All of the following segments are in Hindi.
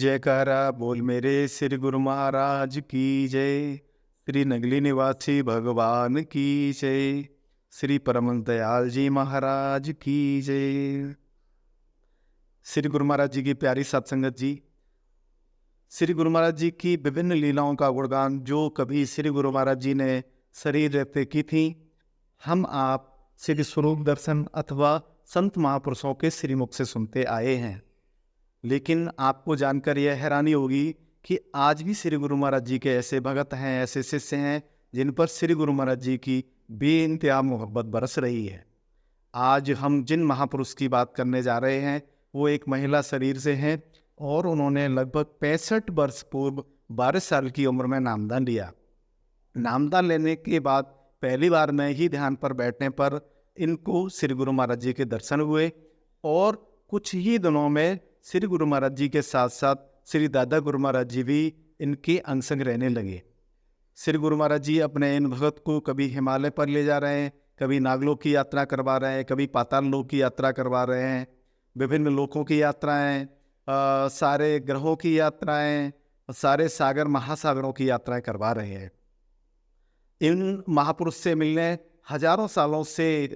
जयकारा बोल मेरे श्री गुरु महाराज की जय। श्री नगली निवासी भगवान की जय। श्री परम दयाल जी महाराज की जय। श्री गुरु महाराज जी की प्यारी सत्संगत जी, श्री गुरु महाराज जी की विभिन्न लीलाओं का गुणगान जो कभी श्री गुरु महाराज जी ने शरीर रहते की थी, हम आप श्री स्वरूप दर्शन अथवा संत महापुरुषों के श्रीमुख से सुनते आए हैं। लेकिन आपको जानकर यह हैरानी होगी कि आज भी श्री गुरु महाराज जी के ऐसे भगत हैं, ऐसे शिष्य हैं जिन पर श्री गुरु महाराज जी की बेइंतहा मोहब्बत बरस रही है। आज हम जिन महापुरुष की बात करने जा रहे हैं वो एक महिला शरीर से हैं और उन्होंने लगभग 65 वर्ष पूर्व 12 साल की उम्र में नामदान लिया। नामदान लेने के बाद पहली बार में ही ध्यान पर बैठने पर इनको श्री गुरु महाराज जी के दर्शन हुए और कुछ ही दिनों में श्री गुरु महाराज जी के साथ साथ श्री दादा गुरु महाराज जी भी इनके अंग संग रहने लगे। श्री गुरु महाराज जी अपने इन भगत को कभी हिमालय पर ले जा रहे हैं, कभी नागलोक की यात्रा करवा रहे हैं, कभी पाताल लोक की यात्रा करवा रहे हैं, विभिन्न लोकों की यात्राएं, सारे ग्रहों की यात्राएं, सारे सागर महासागरों की यात्राएं करवा रहे हैं। इन महापुरुष से मिलने हजारों सालों से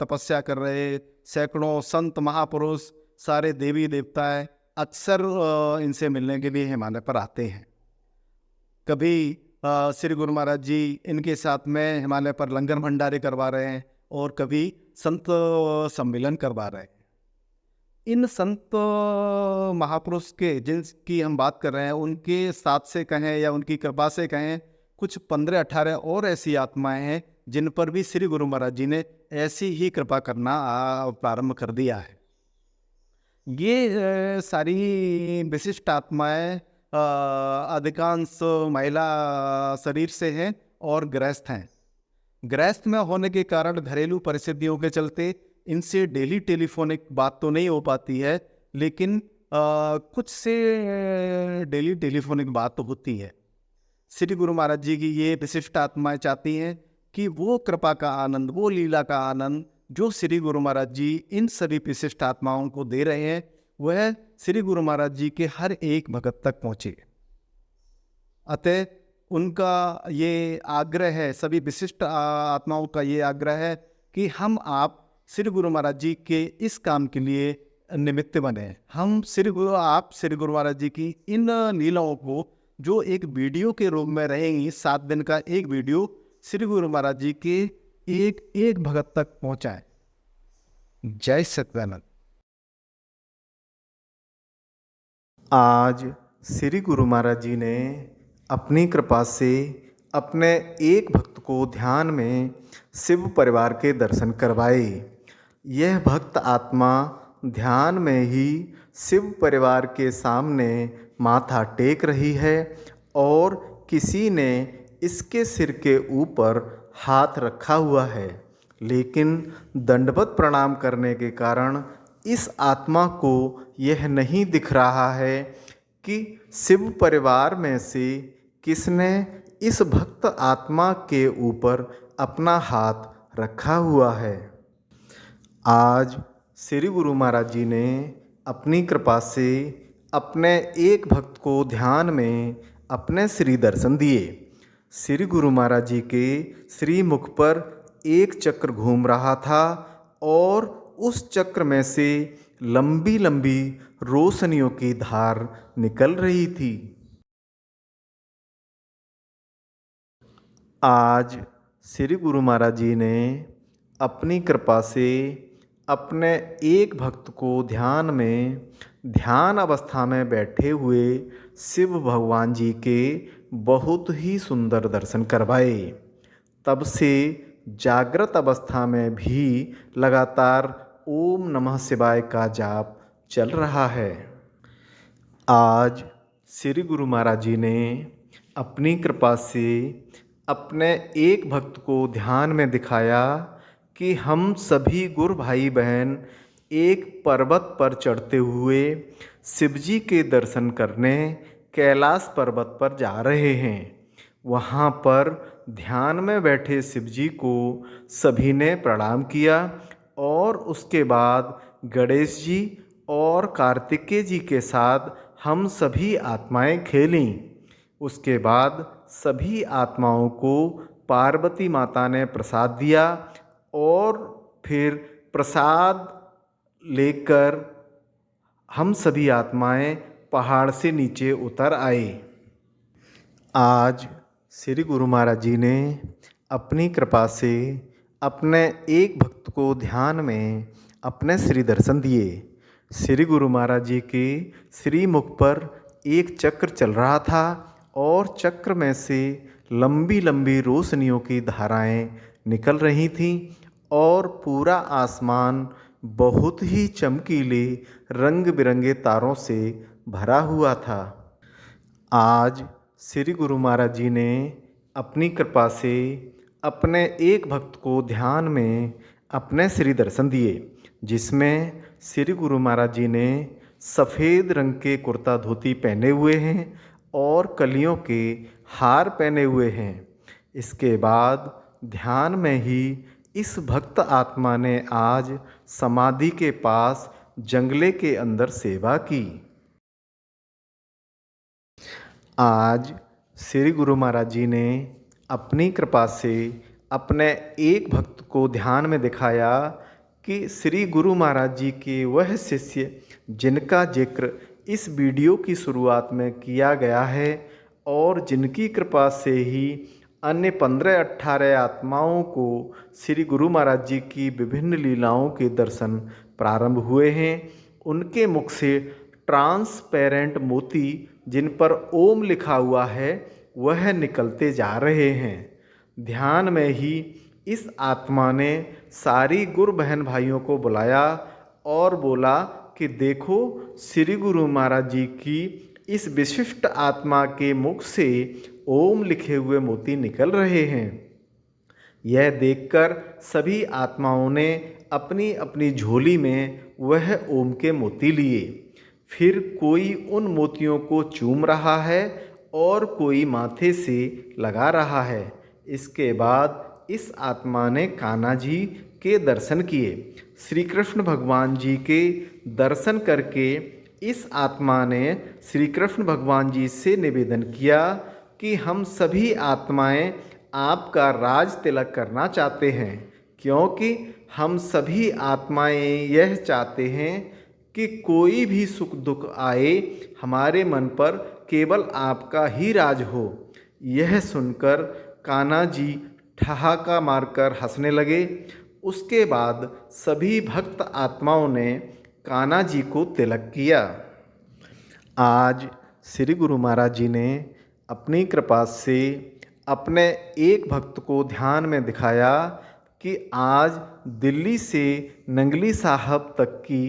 तपस्या कर रहे सैकड़ों संत महापुरुष, सारे देवी देवताएं अक्सर इनसे मिलने के लिए हिमालय पर आते हैं। कभी श्री गुरु महाराज जी इनके साथ में हिमालय पर लंगर भंडारे करवा रहे हैं और कभी संत सम्मेलन करवा रहे हैं। इन संत महापुरुष के जिनकी हम बात कर रहे हैं उनके साथ से कहें या उनकी कृपा से कहें, कुछ 15-18 और ऐसी आत्माएं हैं जिन पर भी श्री गुरु महाराज जी ने ऐसी ही कृपा करना प्रारंभ कर दिया है। ये सारी विशिष्ट आत्माएं अधिकांश महिला शरीर से हैं और गृहस्थ हैं। गृहस्थ में होने के कारण घरेलू परिस्थितियों के चलते इनसे डेली टेलीफोनिक बात तो नहीं हो पाती है, लेकिन कुछ से डेली टेलीफोनिक बात तो होती है। श्री गुरु महाराज जी की ये विशिष्ट आत्माएं चाहती हैं कि वो कृपा का आनंद, वो लीला का आनंद जो श्री गुरु महाराज जी इन सभी विशिष्ट आत्माओं को दे रहे हैं वह श्री गुरु महाराज जी के हर एक भगत तक पहुँचे। अतः उनका ये आग्रह है, सभी विशिष्ट आत्माओं का ये आग्रह है कि हम आप श्री गुरु महाराज जी के इस काम के लिए निमित्त बने। हम श्री गुरु महाराज जी की इन लीलाओं को जो एक वीडियो के रूप में रहेंगी, 7 दिन का एक वीडियो श्री गुरु महाराज जी के एक एक भगत तक पहुंचाए। जय सत्यानंद। आज श्री गुरु महाराज जी ने अपनी कृपा से अपने एक भक्त को ध्यान में शिव परिवार के दर्शन करवाए। यह भक्त आत्मा ध्यान में ही शिव परिवार के सामने माथा टेक रही है और किसी ने इसके सिर के ऊपर हाथ रखा हुआ है, लेकिन दंडवत प्रणाम करने के कारण इस आत्मा को यह नहीं दिख रहा है कि शिव परिवार में से किसने इस भक्त आत्मा के ऊपर अपना हाथ रखा हुआ है। आज श्री गुरु महाराज जी ने अपनी कृपा से अपने एक भक्त को ध्यान में अपने श्री दर्शन दिए। श्री गुरु महाराज जी के श्री मुख पर एक चक्र घूम रहा था और उस चक्र में से लंबी लंबी रोशनियों की धार निकल रही थी। आज श्री गुरु महाराज जी ने अपनी कृपा से अपने एक भक्त को ध्यान अवस्था में बैठे हुए शिव भगवान जी के बहुत ही सुंदर दर्शन करवाए। तब से जागृत अवस्था में भी लगातार ओम नमः शिवाय का जाप चल रहा है। आज श्री गुरु महाराज जी ने अपनी कृपा से अपने एक भक्त को ध्यान में दिखाया कि हम सभी गुरु भाई बहन एक पर्वत पर चढ़ते हुए शिवजी के दर्शन करने कैलाश पर्वत पर जा रहे हैं। वहाँ पर ध्यान में बैठे शिवजी को सभी ने प्रणाम किया और उसके बाद गणेश जी और कार्तिकेय जी के साथ हम सभी आत्माएं खेलीं। उसके बाद सभी आत्माओं को पार्वती माता ने प्रसाद दिया और फिर प्रसाद लेकर हम सभी आत्माएं पहाड़ से नीचे उतर आए। आज श्री गुरु महाराज जी ने अपनी कृपा से अपने एक भक्त को ध्यान में अपने श्री दर्शन दिए। श्री गुरु महाराज जी के श्री मुख पर एक चक्र चल रहा था और चक्र में से लंबी लंबी रोशनियों की धाराएं निकल रही थीं और पूरा आसमान बहुत ही चमकीले रंग बिरंगे तारों से भरा हुआ था। आज श्री गुरु महाराज जी ने अपनी कृपा से अपने एक भक्त को ध्यान में अपने श्री दर्शन दिए, जिसमें श्री गुरु महाराज जी ने सफ़ेद रंग के कुर्ता धोती पहने हुए हैं और कलियों के हार पहने हुए हैं। इसके बाद ध्यान में ही इस भक्त आत्मा ने आज समाधि के पास जंगले के अंदर सेवा की। आज श्री गुरु महाराज जी ने अपनी कृपा से अपने एक भक्त को ध्यान में दिखाया कि श्री गुरु महाराज जी के वह शिष्य जिनका जिक्र इस वीडियो की शुरुआत में किया गया है और जिनकी कृपा से ही अन्य 15-18 आत्माओं को श्री गुरु महाराज जी की विभिन्न लीलाओं के दर्शन प्रारंभ हुए हैं, उनके मुख से ट्रांसपेरेंट मोती जिन पर ओम लिखा हुआ है वह निकलते जा रहे हैं। ध्यान में ही इस आत्मा ने सारी गुरु बहन भाइयों को बुलाया और बोला कि देखो श्री गुरु महाराज जी की इस विशिष्ट आत्मा के मुख से ओम लिखे हुए मोती निकल रहे हैं। यह देखकर सभी आत्माओं ने अपनी अपनी झोली में वह ओम के मोती लिए। फिर कोई उन मोतियों को चूम रहा है और कोई माथे से लगा रहा है। इसके बाद इस आत्मा ने कान्हा जी के दर्शन किए। श्री कृष्ण भगवान जी के दर्शन करके इस आत्मा ने श्री कृष्ण भगवान जी से निवेदन किया कि हम सभी आत्माएं आपका राज तिलक करना चाहते हैं, क्योंकि हम सभी आत्माएं यह चाहते हैं कि कोई भी सुख दुख आए हमारे मन पर केवल आपका ही राज हो। यह सुनकर कान्हा जी ठहाका मारकर हंसने लगे। उसके बाद सभी भक्त आत्माओं ने कान्हा जी को तिलक किया। आज श्री गुरु महाराज जी ने अपनी कृपा से अपने एक भक्त को ध्यान में दिखाया कि आज दिल्ली से नंगली साहब तक की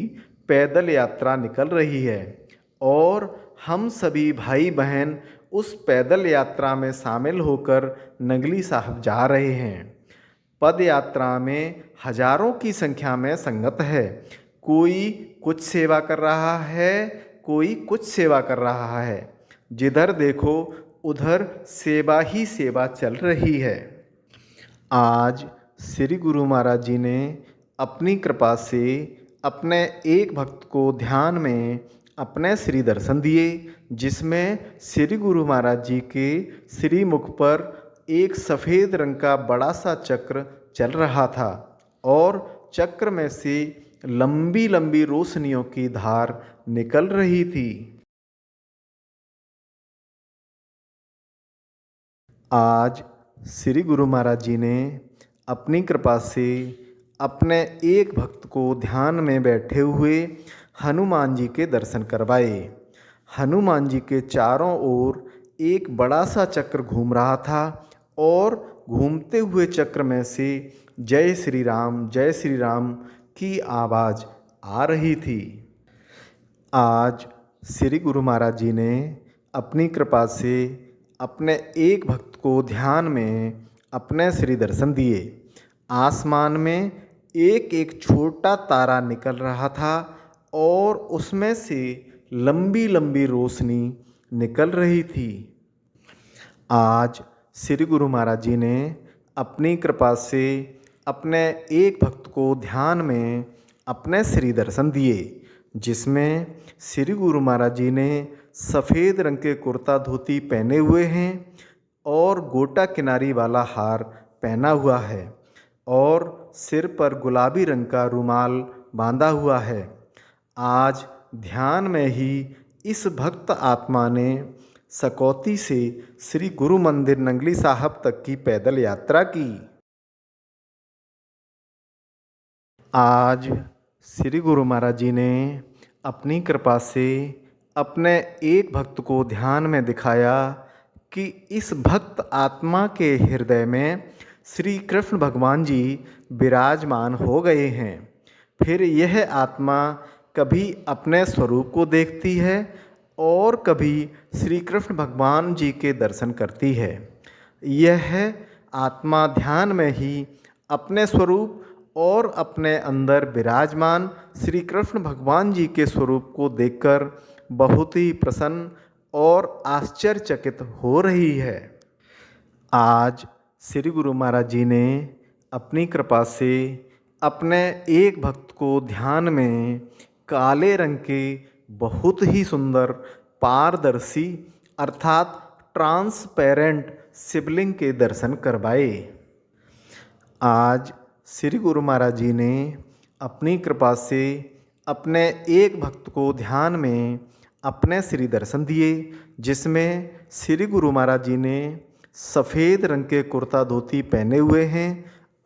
पैदल यात्रा निकल रही है और हम सभी भाई बहन उस पैदल यात्रा में शामिल होकर नंगली साहब जा रहे हैं। पद यात्रा में हजारों की संख्या में संगत है। कोई कुछ सेवा कर रहा है, कोई कुछ सेवा कर रहा है। जिधर देखो उधर सेवा ही सेवा चल रही है। आज श्री गुरु महाराज जी ने अपनी कृपा से अपने एक भक्त को ध्यान में अपने श्री दर्शन दिए, जिसमें श्री गुरु महाराज जी के श्री मुख पर एक सफ़ेद रंग का बड़ा सा चक्र चल रहा था और चक्र में से लंबी लंबी रोशनियों की धार निकल रही थी। आज श्री गुरु महाराज जी ने अपनी कृपा से अपने एक भक्त को ध्यान में बैठे हुए हनुमान जी के दर्शन करवाए। हनुमान जी के चारों ओर एक बड़ा सा चक्र घूम रहा था और घूमते हुए चक्र में से जय श्री राम की आवाज़ आ रही थी। आज श्री गुरु महाराज जी ने अपनी कृपा से अपने एक भक्त को ध्यान में अपने श्री दर्शन दिए। आसमान में एक एक छोटा तारा निकल रहा था और उसमें से लंबी लंबी रोशनी निकल रही थी। आज श्री गुरु महाराज जी ने अपनी कृपा से अपने एक भक्त को ध्यान में अपने श्री दर्शन दिए, जिसमें श्री गुरु महाराज जी ने सफ़ेद रंग के कुर्ता धोती पहने हुए हैं और गोटा किनारी वाला हार पहना हुआ है और सिर पर गुलाबी रंग का रुमाल बांधा हुआ है। आज ध्यान में ही इस भक्त आत्मा ने सकौती से श्री गुरु मंदिर नंगली साहब तक की पैदल यात्रा की। आज श्री गुरु महाराज जी ने अपनी कृपा से अपने एक भक्त को ध्यान में दिखाया कि इस भक्त आत्मा के हृदय में श्री कृष्ण भगवान जी विराजमान हो गए हैं। फिर यह आत्मा कभी अपने स्वरूप को देखती है और कभी श्री कृष्ण भगवान जी के दर्शन करती है। यह आत्मा ध्यान में ही अपने स्वरूप और अपने अंदर विराजमान श्री कृष्ण भगवान जी के स्वरूप को देखकर बहुत ही प्रसन्न और आश्चर्यचकित हो रही है। आज श्री गुरु महाराज जी ने अपनी कृपा से अपने एक भक्त को ध्यान में काले रंग के बहुत ही सुंदर पारदर्शी अर्थात ट्रांसपेरेंट शिवलिंग के दर्शन करवाए। आज श्री गुरु महाराज जी ने अपनी कृपा से अपने एक भक्त को ध्यान में अपने श्री दर्शन दिए, जिसमें श्री गुरु महाराज जी ने सफ़ेद रंग के कुर्ता धोती पहने हुए हैं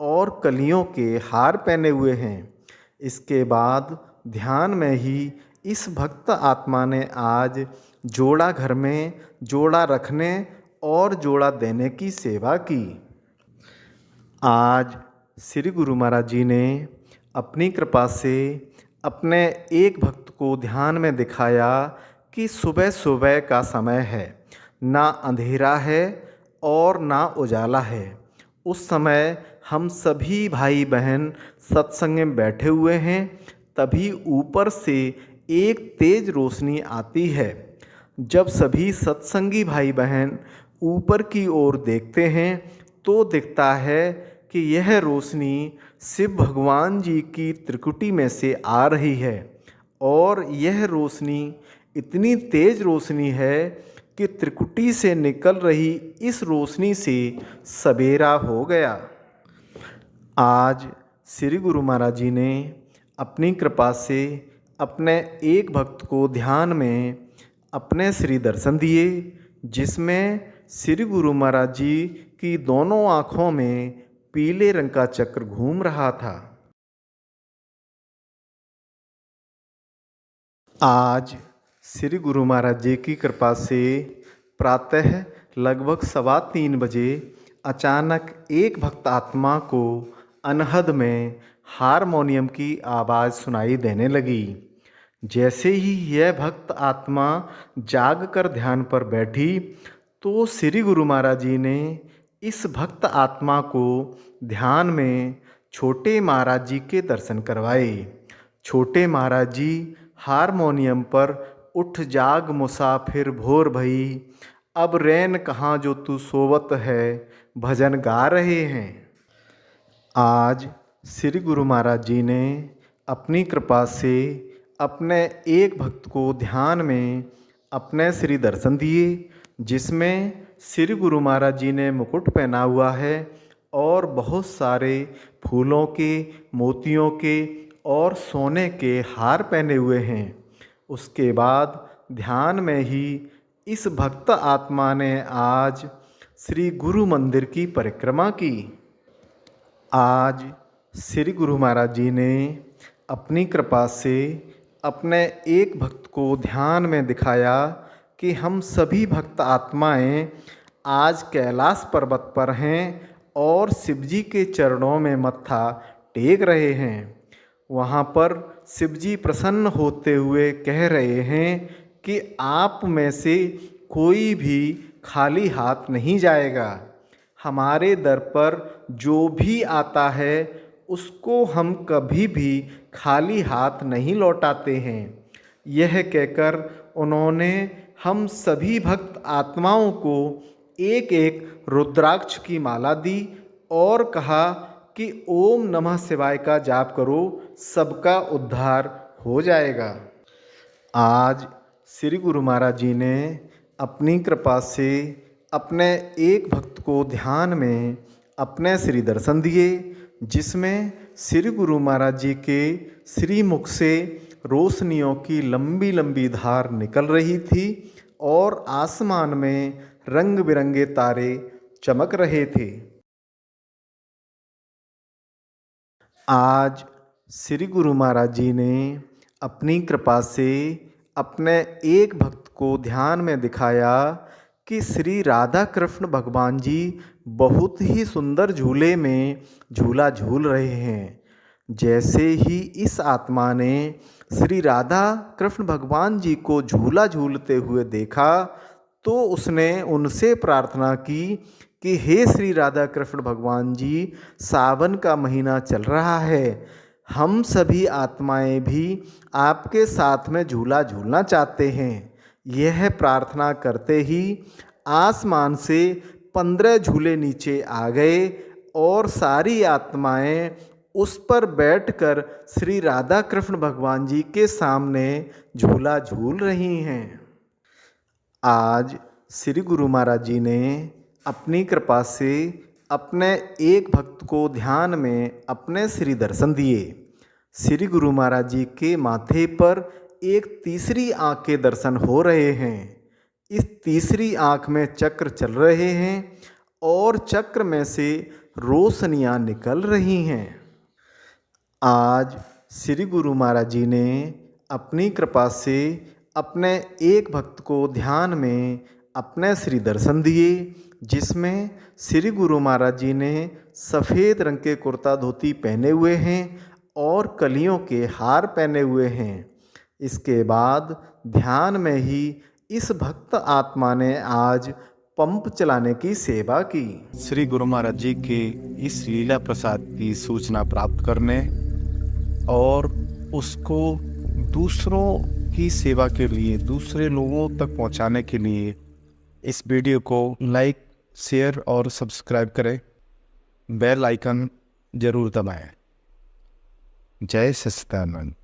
और कलियों के हार पहने हुए हैं। इसके बाद ध्यान में ही इस भक्त आत्मा ने आज जोड़ा घर में जोड़ा रखने और जोड़ा देने की सेवा की। आज श्री गुरु महाराज जी ने अपनी कृपा से अपने एक भक्त को ध्यान में दिखाया कि सुबह सुबह का समय है, ना अंधेरा है और ना उजाला है। उस समय हम सभी भाई बहन सत्संग में बैठे हुए हैं, तभी ऊपर से एक तेज रोशनी आती है। जब सभी सत्संगी भाई बहन ऊपर की ओर देखते हैं तो दिखता है कि यह रोशनी शिव भगवान जी की त्रिकुटी में से आ रही है और यह रोशनी इतनी तेज रोशनी है कि त्रिकुटी से निकल रही इस रोशनी से सवेरा हो गया। आज श्री गुरु महाराज जी ने अपनी कृपा से अपने एक भक्त को ध्यान में अपने श्री दर्शन दिए, जिसमें श्री गुरु महाराज जी की दोनों आँखों में पीले रंग का चक्र घूम रहा था। आज श्री गुरु महाराज जी की कृपा से प्रातः लगभग 3:15 बजे अचानक एक भक्त आत्मा को अनहद में हारमोनियम की आवाज़ सुनाई देने लगी। जैसे ही यह भक्त आत्मा जाग कर ध्यान पर बैठी तो श्री गुरु महाराज जी ने इस भक्त आत्मा को ध्यान में छोटे महाराज जी के दर्शन करवाए। छोटे महाराज जी हारमोनियम पर उठ जाग मुसाफिर भोर भई, अब रैन कहाँ जो तू सोवत है, भजन गा रहे हैं। आज श्री गुरु महाराज जी ने अपनी कृपा से अपने एक भक्त को ध्यान में अपने श्री दर्शन दिए, जिसमें श्री गुरु महाराज जी ने मुकुट पहना हुआ है और बहुत सारे फूलों के, मोतियों के और सोने के हार पहने हुए हैं। उसके बाद ध्यान में ही इस भक्त आत्मा ने आज श्री गुरु मंदिर की परिक्रमा की। आज श्री गुरु महाराज जी ने अपनी कृपा से अपने एक भक्त को ध्यान में दिखाया कि हम सभी भक्त आत्माएं आज कैलाश पर्वत पर हैं और शिवजी के चरणों में मत्था टेक रहे हैं। वहाँ पर शिवजी प्रसन्न होते हुए कह रहे हैं कि आप में से कोई भी खाली हाथ नहीं जाएगा। हमारे दर पर जो भी आता है उसको हम कभी भी खाली हाथ नहीं लौटाते हैं। यह कहकर उन्होंने हम सभी भक्त आत्माओं को एक एक रुद्राक्ष की माला दी और कहा कि ओम नमः शिवाय का जाप करो, सबका उद्धार हो जाएगा। आज श्री गुरु महाराज जी ने अपनी कृपा से अपने एक भक्त को ध्यान में अपने श्री दर्शन दिए, जिसमें श्री गुरु महाराज जी के श्री मुख से रोशनियों की लंबी लंबी धार निकल रही थी और आसमान में रंग बिरंगे तारे चमक रहे थे। आज श्री गुरु महाराज जी ने अपनी कृपा से अपने एक भक्त को ध्यान में दिखाया कि श्री राधा कृष्ण भगवान जी बहुत ही सुंदर झूले में झूला झूल रहे हैं। जैसे ही इस आत्मा ने श्री राधा कृष्ण भगवान जी को झूला झूलते हुए देखा तो उसने उनसे प्रार्थना की कि हे श्री राधा कृष्ण भगवान जी, सावन का महीना चल रहा है, हम सभी आत्माएं भी आपके साथ में झूला झूलना चाहते हैं। यह प्रार्थना करते ही आसमान से 15 झूले नीचे आ गए और सारी आत्माएं उस पर बैठकर श्री राधा कृष्ण भगवान जी के सामने झूला झूल रही हैं। आज श्री गुरु महाराज जी ने अपनी कृपा से अपने एक भक्त को ध्यान में अपने श्री दर्शन दिए। श्री गुरु महाराज जी के माथे पर एक तीसरी आँख के दर्शन हो रहे हैं। इस तीसरी आँख में चक्र चल रहे हैं और चक्र में से रोशनियाँ निकल रही हैं। आज श्री गुरु महाराज जी ने अपनी कृपा से अपने एक भक्त को ध्यान में अपने श्री दर्शन दिए, जिसमें श्री गुरु महाराज जी ने सफ़ेद रंग के कुर्ता धोती पहने हुए हैं और कलियों के हार पहने हुए हैं। इसके बाद ध्यान में ही इस भक्त आत्मा ने आज पंप चलाने की सेवा की। श्री गुरु महाराज जी के इस लीला प्रसाद की सूचना प्राप्त करने और उसको दूसरों की सेवा के लिए, दूसरे लोगों तक पहुंचाने के लिए इस वीडियो को लाइक, शेयर और सब्सक्राइब करें। बेल आइकन जरूर दबाएं। जय सच्चिदानंद।